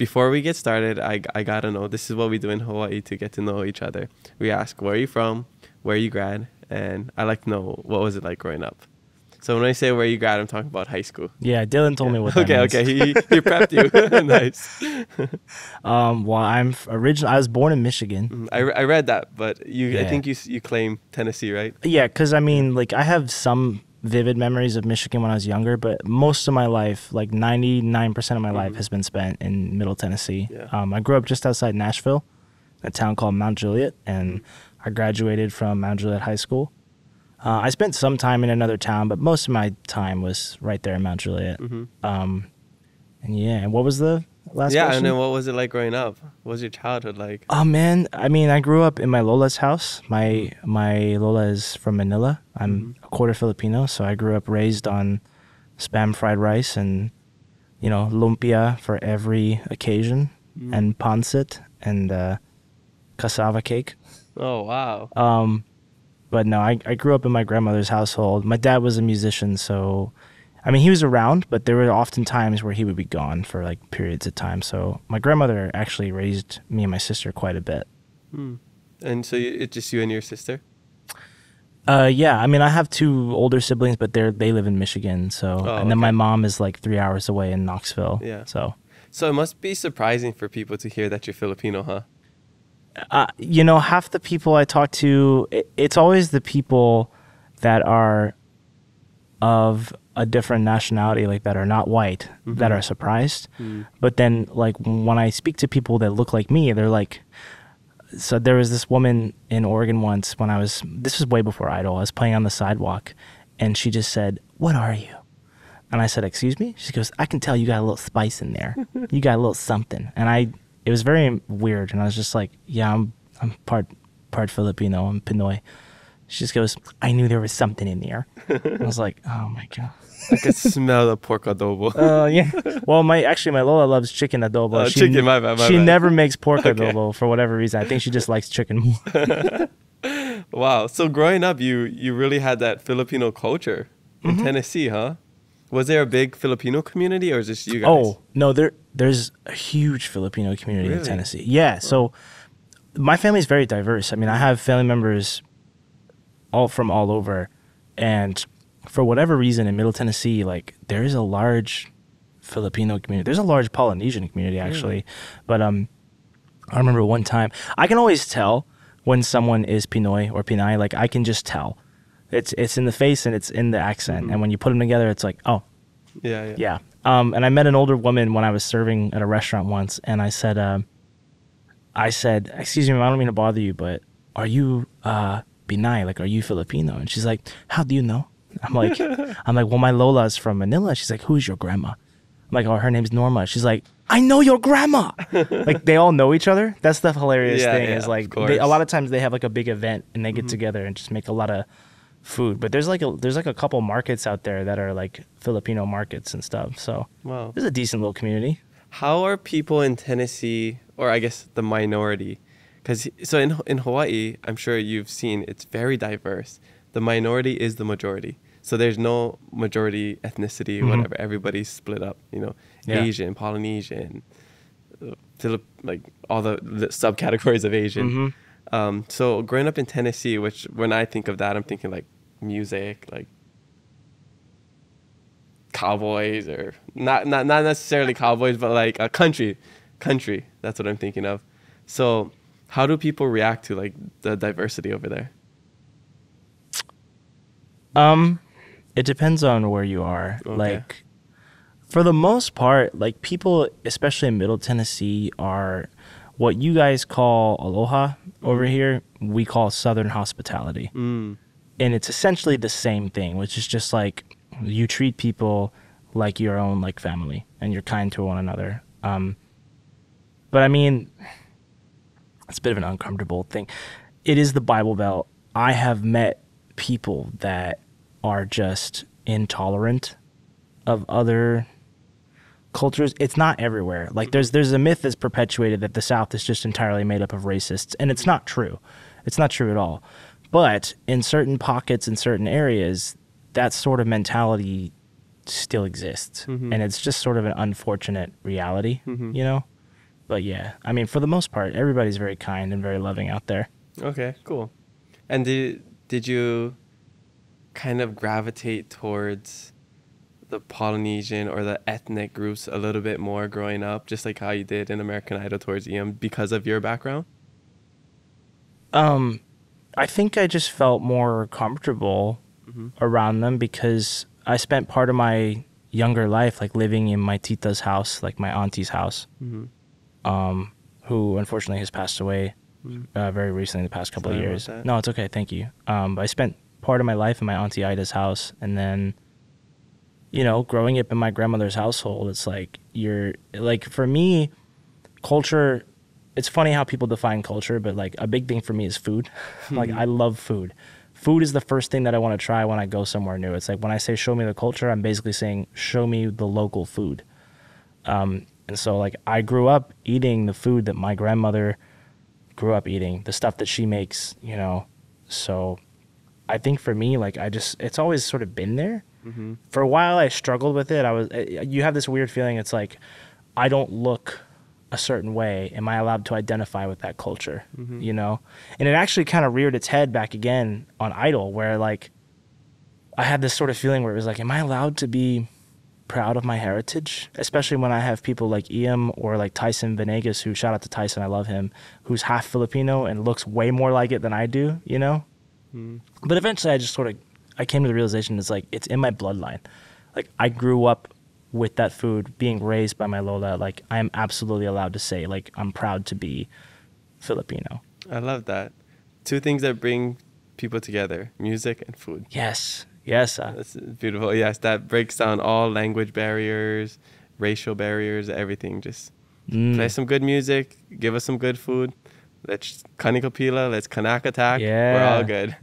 before we get started, I gotta know, this is what we do in Hawaii to get to know each other. We ask, where are you from, where you grad, and I like to know, what was it like growing up? So when I say where you grad, I'm talking about high school. Yeah, Dylan told me what that means. Okay, he prepped you. Nice. Well, I was born in Michigan. I read that, but I Yeah. think you claim Tennessee, right? Yeah, because I mean, like, I have some vivid memories of Michigan when I was younger, but most of my life, like 99% of my life, has been spent in Middle Tennessee. Yeah. I grew up just outside Nashville, a town called Mount Juliet, and I graduated from Mount Juliet High School. I spent some time in another town, but most of my time was right there in Mount Juliet. And yeah, and what was the last question? And then what was it like growing up? What was your childhood like? Oh man, I mean, I grew up in my Lola's house. My Lola is from Manila. I'm a quarter Filipino, so I grew up raised on Spam fried rice and, you know, lumpia for every occasion, and pancit and cassava cake. Oh, wow. But no, I grew up in my grandmother's household. My dad was a musician, so I mean, he was around, but there were often times where he would be gone for like periods of time. So my grandmother actually raised me and my sister quite a bit. And so it's just you and your sister? Yeah, I mean, I have two older siblings, but they live in Michigan. So, and then my mom is like 3 hours away in Knoxville. Yeah. So it must be surprising for people to hear that you're Filipino, huh? You know, half the people I talk to, it's always the people that are of a different nationality, like that are not white, that are surprised. But then, like, when I speak to people that look like me, they're like, so there was this woman in Oregon once when this was way before Idol, I was playing on the sidewalk, and she just said, "What are you?" And I said, "Excuse me?" She goes, "I can tell you got a little spice in there. You got a little something." And it was very weird, and I was just like, "Yeah, I'm part Filipino, I'm Pinoy." She just goes, "I knew there was something in there." I was like, "Oh my God." I could smell the pork adobo. Yeah. Well, my Lola loves chicken adobo. Chicken, my bad. She never makes pork adobo for whatever reason. I think she just likes chicken more. Wow. So growing up, you really had that Filipino culture in Tennessee, huh? Was there a big Filipino community, or is this you guys? Oh, no, there's a huge Filipino community in Tennessee. Yeah, so my family's very diverse. I mean, I have family members from all over, and for whatever reason in Middle Tennessee, like, there is a large Filipino community. There's a large Polynesian community, actually. But I remember one time, I can always tell when someone is Pinoy or Pinay. Like, I can just tell. It's in the face and it's in the accent. And when you put them together, it's like, oh. Yeah. And I met an older woman when I was serving at a restaurant once, and I said, "Excuse me, I don't mean to bother you, but are you Pinay? Like, are you Filipino?" And she's like, "How do you know?" I'm like, "Well, my Lola's from Manila." She's like, "Who's your grandma?" I'm like, "Oh, her name's Norma." She's like, "I know your grandma." Like, they all know each other. That's the hilarious thing. Is like, a lot of times they have like a big event and they get together and just make a lot of food. But there's like a couple markets out there that are like Filipino markets and stuff. So there's a decent little community. How are people in Tennessee, or I guess the minority? Because in Hawaii, I'm sure you've seen it's very diverse. The minority is the majority. So there's no majority ethnicity, whatever. Everybody's split up, you know, Asian, Polynesian, like all the subcategories of Asian. So growing up in Tennessee, which when I think of that, I'm thinking like music, like cowboys, or not necessarily cowboys, but like a country. That's what I'm thinking of. So how do people react to like the diversity over there? It depends on where you are. Okay. Like, for the most part, like, people, especially in Middle Tennessee, are what you guys call Aloha over here, we call Southern hospitality. And it's essentially the same thing, which is just like, you treat people like your own, like, family, and you're kind to one another. But I mean, it's a bit of an uncomfortable thing. It is the Bible Belt. I have met people that are just intolerant of other cultures. It's not everywhere. Like, there's a myth that's perpetuated that the South is just entirely made up of racists, and it's not true. It's not true at all. But in certain pockets, in certain areas, that sort of mentality still exists, and it's just sort of an unfortunate reality, you know? But yeah, I mean, for the most part, everybody's very kind and very loving out there. Okay, cool. And did you kind of gravitate towards the Polynesian or the ethnic groups a little bit more growing up, just like how you did in American Idol towards EM because of your background? I think I just felt more comfortable around them because I spent part of my younger life like living in my tita's house, like my auntie's house, who unfortunately has passed away very recently, the past couple of Sorry about years. that. No, it's okay, thank you. But I spent part of my life in my auntie Ida's house, and then, you know, growing up in my grandmother's household, it's like you're like, for me, culture, it's funny how people define culture, but like a big thing for me is food. Like I love food. Food is the first thing that I want to try when I go somewhere new. It's like when I say show me the culture, I'm basically saying show me the local food. And so like I grew up eating the food that my grandmother grew up eating, the stuff that she makes, you know. So I think for me, like it's always sort of been there. For a while I struggled with it. You have this weird feeling. It's like, I don't look a certain way. Am I allowed to identify with that culture? You know? And it actually kind of reared its head back again on Idol, where like I had this sort of feeling where it was like, am I allowed to be proud of my heritage? Especially when I have people like Ian or like Tyson Venegas, who, shout out to Tyson, I love him, who's half Filipino and looks way more like it than I do, you know? But eventually I came to the realization it's like, it's in my bloodline. Like I grew up with that food, being raised by my Lola. Like I am absolutely allowed to say, like, I'm proud to be Filipino. I love that. Two things that bring people together: music and food. Yes. That's beautiful. Yes, that breaks down all language barriers, racial barriers, everything. Just play some good music, give us some good food. Let's kanikapila, let's kanak attack. Yeah. We're all good.